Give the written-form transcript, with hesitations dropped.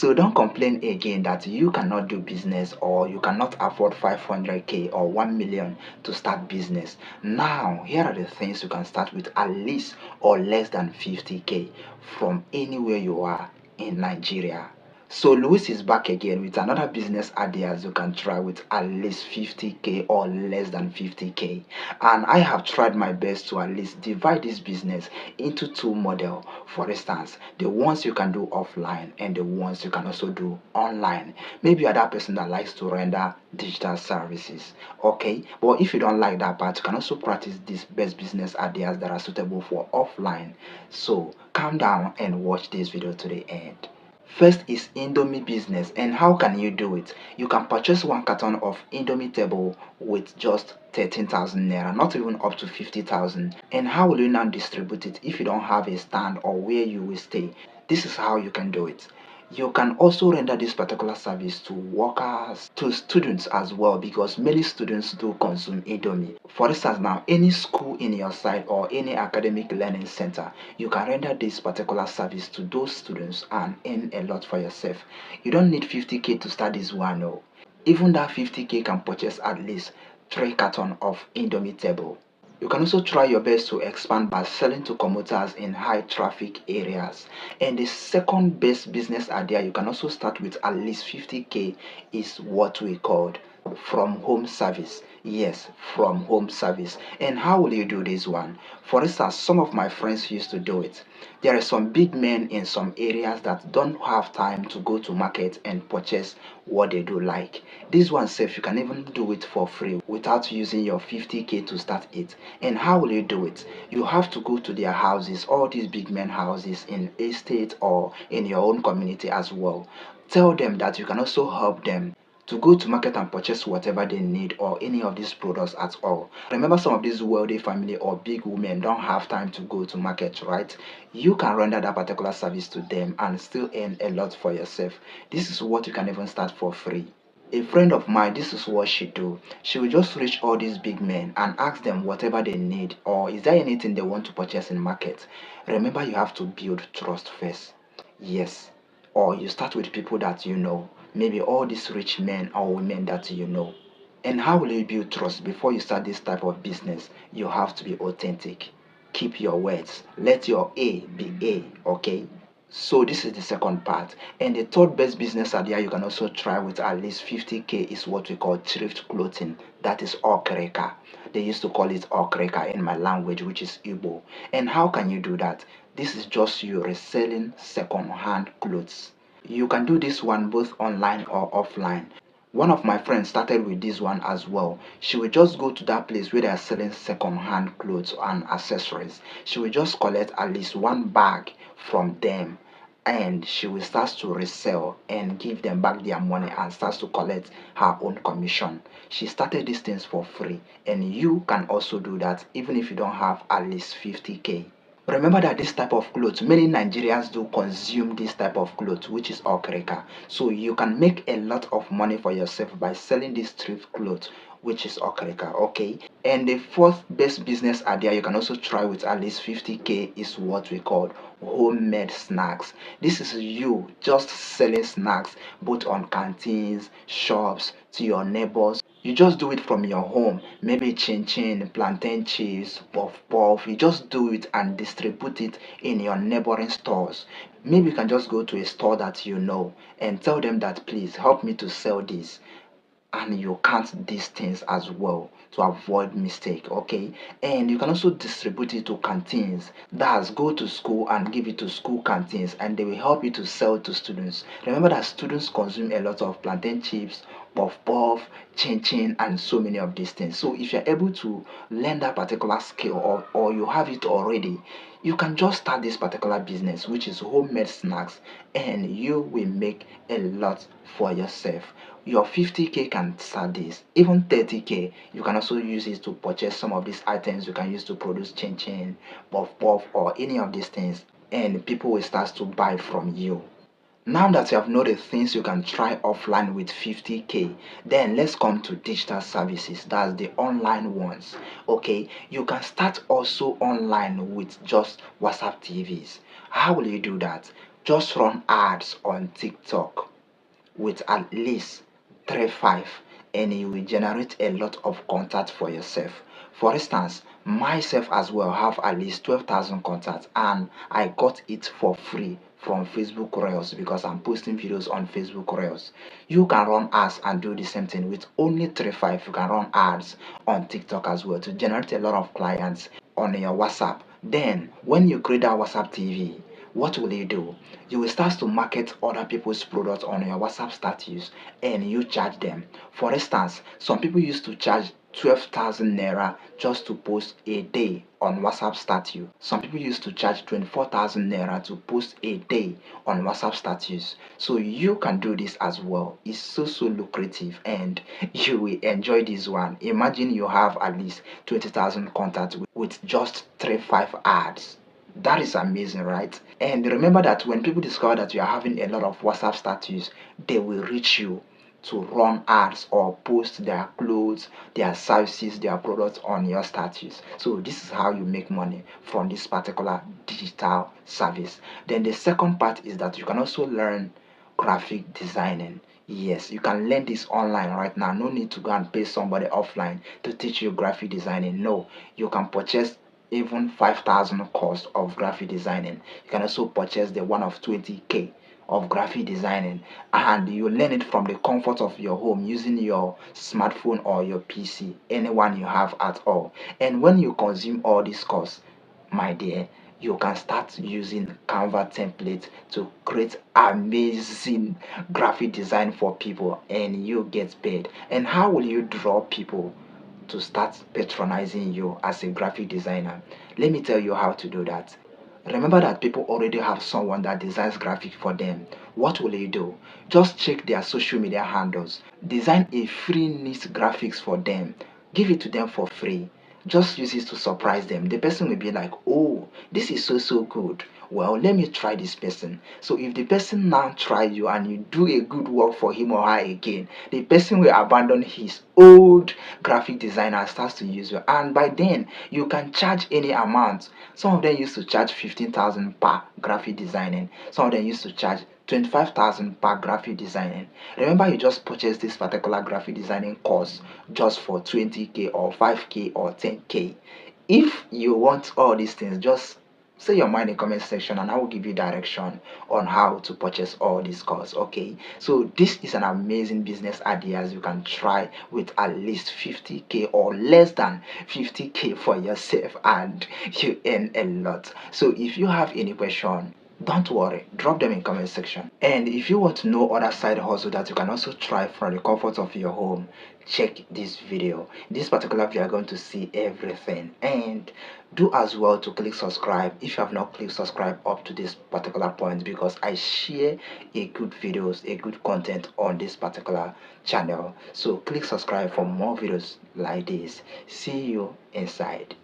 So don't complain again that you cannot do business or you cannot afford 500k or 1 million to start business. Now, here are the things you can start with at least or less than 50k from anywhere you are in Nigeria. So Louis is back again with another business ideas you can try with at least 50k or less than 50k. And I have tried my best to at least divide this business into two model. For instance, the ones you can do offline and the ones you can also do online. Maybe you're that person that likes to render digital services. Okay, but if you don't like that part, you can also practice these best business ideas that are suitable for offline. So calm down and watch this video to the end. First is Indomie business, and how can you do it? You can purchase one carton of Indomie table with just 13,000 naira, not even up to 50,000. And how will you now distribute it if you don't have a stand or where you will stay? This is how you can do it. You can also render this particular service to workers, to students as well, because many students do consume Indomie. For instance, now any school in your side or any academic learning center, you can render this particular service to those students and earn a lot for yourself. You don't need 50k to start this one, no. Even that 50k can purchase at least 3 cartons of Indomie table. You can also try your best to expand by selling to commuters in high traffic areas. And the second best business idea you can also start with at least 50k is what we called from home service. Yes, from home service. And how will you do this one? For instance, some of my friends used to do it. There are some big men in some areas that don't have time to go to market and purchase what they do like. This one safe, you can even do it for free without using your 50k to start it. And how will you do it? You have to go to their houses, all these big men houses in a state or in your own community as well. Tell them that you can also help them to go to market and purchase whatever they need or any of these products at all. Remember, some of these wealthy family or big women don't have time to go to market, right? You can render that particular service to them and still earn a lot for yourself. This is what you can even start for free. A friend of mine, this is what she do. She will just reach all these big men and ask them whatever they need or is there anything they want to purchase in market. Remember, you have to build trust first. Yes, or you start with people that you know, maybe all these rich men or women that you know. And how will you build trust before you start this type of business? You have to be authentic. Keep your words. Let your A be A, okay? So this is the second part. And the third best business idea you can also try with at least 50k is what we call thrift clothing. That is okreka. They used to call it okreka in my language, which is Igbo. And how can you do that? This is just you reselling second-hand clothes. You can do this one both online or offline. One of my friends started with this one as well. She will just go to that place where they are selling second-hand clothes and accessories. She will just collect at least one bag from them and she will start to resell and give them back their money and starts to collect her own commission. She started these things for free and you can also do that even if you don't have at least 50k. Remember that this type of clothes, many Nigerians do consume this type of clothes, which is okreka. So you can make a lot of money for yourself by selling this thrift clothes, which is okreka, okay? And the fourth best business idea you can also try with at least 50k is what we call homemade snacks. This is you just selling snacks both on canteens, shops, to your neighbors. You just do it from your home, maybe chin chin, plantain chips, puff puff. You just do it and distribute it in your neighboring stores. Maybe you can just go to a store that you know and tell them that please help me to sell this, and you count these things as well to avoid mistake, okay? And you can also distribute it to canteens. That's go to school and give it to school canteens and they will help you to sell to students. Remember that students consume a lot of plantain chips, puff puff, chin chin, and so many of these things. So if you're able to learn that particular skill or you have it already, you can just start this particular business, which is homemade snacks, and you will make a lot for yourself. Your 50k can start this, even 30k. You can also use it to purchase some of these items you can use to produce chin chin, puff puff, or any of these things, and people will start to buy from you. Now that you have know the things you can try offline with 50k, then let's come to digital services. That's the online ones. Okay, you can start also online with just WhatsApp TVs. How will you do that? Just run ads on TikTok with at least 3 5, and you will generate a lot of contact for yourself. For instance, myself as well have at least 12,000 contacts, and I got it for free from Facebook Reels because I'm posting videos on Facebook Reels. You can run ads and do the same thing with only 3 5. You can run ads on TikTok as well to generate a lot of clients on your WhatsApp. Then when you create that WhatsApp TV, what will you do? You will start to market other people's products on your WhatsApp status, and you charge them. For instance, some people used to charge 12,000 naira just to post a day on WhatsApp status. Some people used to charge 24,000 naira to post a day on WhatsApp status. So you can do this as well. It's so lucrative, and you will enjoy this one. Imagine you have at least 20,000 contacts with just 3 5 ads. That is amazing, right? And remember that when people discover that you are having a lot of WhatsApp status, they will reach you to run ads or post their clothes, their services, their products on your status. So this is how you make money from this particular digital service. Then the second part is that you can also learn graphic designing. Yes, you can learn this online right now. No need to go and pay somebody offline to teach you graphic designing. No, you can purchase even 5,000 cost of graphic designing. You can also purchase the one of 20k of graphic designing, and you learn it from the comfort of your home using your smartphone or your PC, anyone you have at all. And when you consume all this course, my dear, you can start using Canva template to create amazing graphic design for people, and you get paid. And how will you draw people to start patronizing you as a graphic designer? Let me tell you how to do that. Remember that people already have someone that designs graphic for them. What will you do? Just check their social media handles. Design a free niche graphics for them. Give it to them for free. Just use it to surprise them. The person will be like, oh, this is so good. Well, let me try this person. So if the person now try you and you do a good work for him or her again, the person will abandon his old graphic designer and starts to use you. And by then, you can charge any amount. Some of them used to charge 15,000 per graphic designing. Some of them used to charge 25,000 per graphic designing. Remember, you just purchased this particular graphic designing course just for 20k or 5k or 10k. If you want all these things, just say your mind in the comment section and I will give you direction on how to purchase all these courses. Okay, so this is an amazing business ideas you can try with at least 50k or less than 50k for yourself, and you earn a lot. So if you have any question, don't worry, drop them in comment section. And if you want to know other side hustle that you can also try from the comfort of your home, check this video. In this particular video, you're going to see everything. And do as well to click subscribe if you have not clicked subscribe up to this particular point, because I share a good videos, a good content on this particular channel. So click subscribe for more videos like this. See you inside.